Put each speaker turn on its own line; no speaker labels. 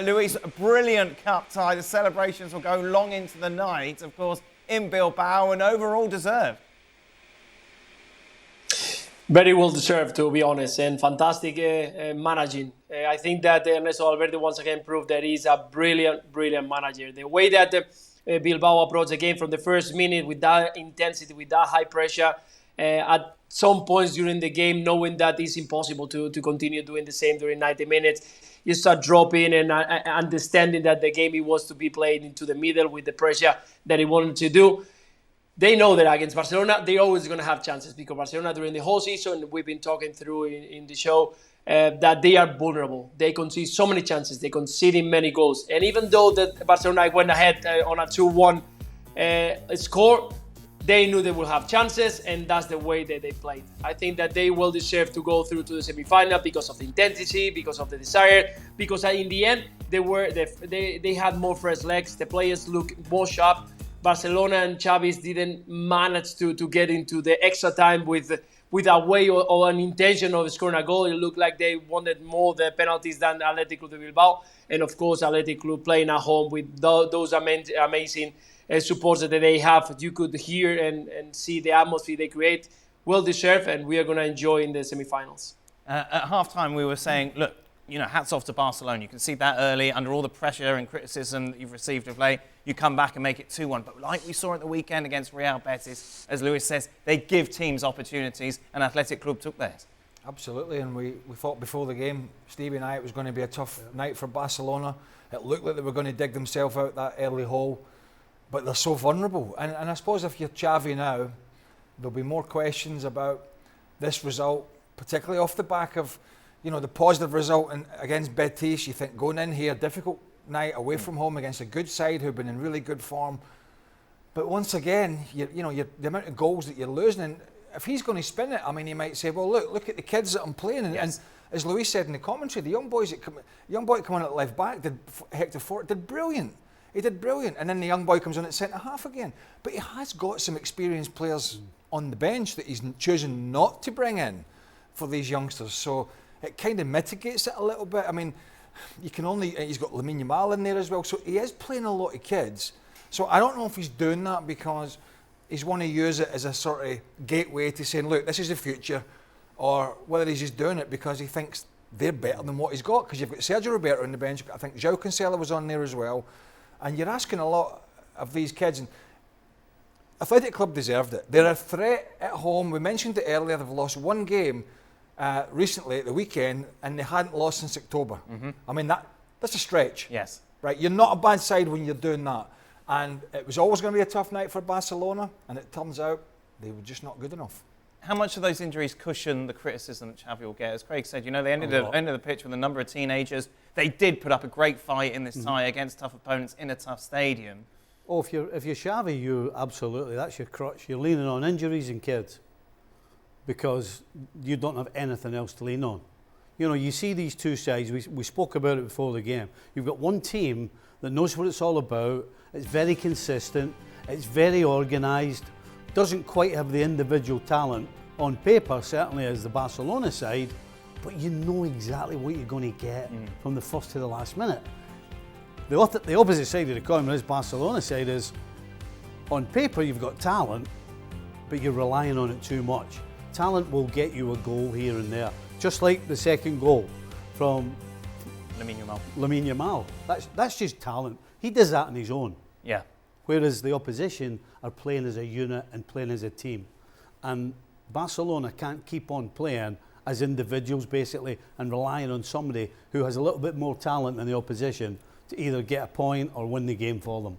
Luis, a brilliant cup tie. The celebrations will go long into the night, of course, in Bilbao, and overall deserved.
Very well deserved, to be honest, and fantastic managing. I think that Ernesto Valverde once again proved that he's a brilliant, brilliant manager. The way that Bilbao approached the game from the first minute with that intensity, with that high pressure, at some points during the game, knowing that it's impossible to continue doing the same during 90 minutes, you start dropping and understanding that the game it was to be played into the middle with the pressure that he wanted to do. They know that against Barcelona, they're always going to have chances because Barcelona, during the whole season, we've been talking through in the show, that they are vulnerable. They concede so many chances. They concede many goals. And even though that Barcelona went ahead on a 2-1 score, they knew they would have chances, and that's the way that they played. I think that they will deserve to go through to the semi-final because of the intensity, because of the desire, because in the end, they had more fresh legs. The players look more sharp. Barcelona and Xavi didn't manage to get into the extra time with a way or an intention of scoring a goal. It looked like they wanted more the penalties than Athletic Club de Bilbao. And of course, Athletic Club playing at home with those amazing supports that they have. You could hear and see the atmosphere they create. Well deserved, and we are going to enjoy in the semi-finals.
At halftime, we were saying, look, hats off to Barcelona. You can see that early, under all the pressure and criticism that you've received of late, you come back and make it 2-1. But like we saw at the weekend against Real Betis, as Luis says, they give teams opportunities, and Athletic Club took theirs.
Absolutely, and we thought before the game, Stevie and I, it was going to be a tough night for Barcelona. It looked like they were going to dig themselves out that early hole, but they're so vulnerable. And I suppose if you're Xavi now, there'll be more questions about this result, particularly off the back of the positive result against Betis. You think going in here, difficult night away from home against a good side who've been in really good form. But once again, the amount of goals that you're losing, and if he's going to spin it, I mean, he might say, well, look at the kids that I'm playing. And,
yes.
And as Luis said in the commentary, the young boy coming at left back, Hector Fort, did brilliant. He did brilliant. And then the young boy comes on at centre half again. But he has got some experienced players on the bench that he's choosing not to bring in for these youngsters. So it kind of mitigates it a little bit. I mean, he's got Lamine Yamal in there as well. So he is playing a lot of kids. So I don't know if he's doing that because he's want to use it as a sort of gateway to saying, look, this is the future, or whether he's just doing it because he thinks they're better than what he's got. Because you've got Sergio Roberto on the bench. I think João Cancelo was on there as well. And you're asking a lot of these kids. And Athletic Club deserved it. They're a threat at home. We mentioned it earlier. They've lost one game recently at the weekend, and they hadn't lost since October. Mm-hmm. I mean, that's a stretch.
Yes.
Right? You're not a bad side when you're doing that. And it was always going to be a tough night for Barcelona, and it turns out they were just not good enough.
How much of those injuries cushion the criticism that Xavi will get? As Craig said, they ended the pitch with a number of teenagers. They did put up a great fight in this tie against tough opponents in a tough stadium.
Oh, if you're Xavi, you absolutely, that's your crutch. You're leaning on injuries and kids because you don't have anything else to lean on. You see these two sides. We spoke about it before the game. You've got one team that knows what it's all about. It's very consistent. It's very organised. Doesn't quite have the individual talent on paper, certainly as the Barcelona side, but you know exactly what you're going to get from the first to the last minute. The opposite side of the coin, this Barcelona side, is on paper you've got talent, but you're relying on it too much. Talent will get you a goal here and there, just like the second goal from Lamine Yamal. That's just talent. He does that on his own.
Yeah.
Whereas the opposition are playing as a unit and playing as a team. And Barcelona can't keep on playing as individuals, basically, and relying on somebody who has a little bit more talent than the opposition to either get a point or win the game for them.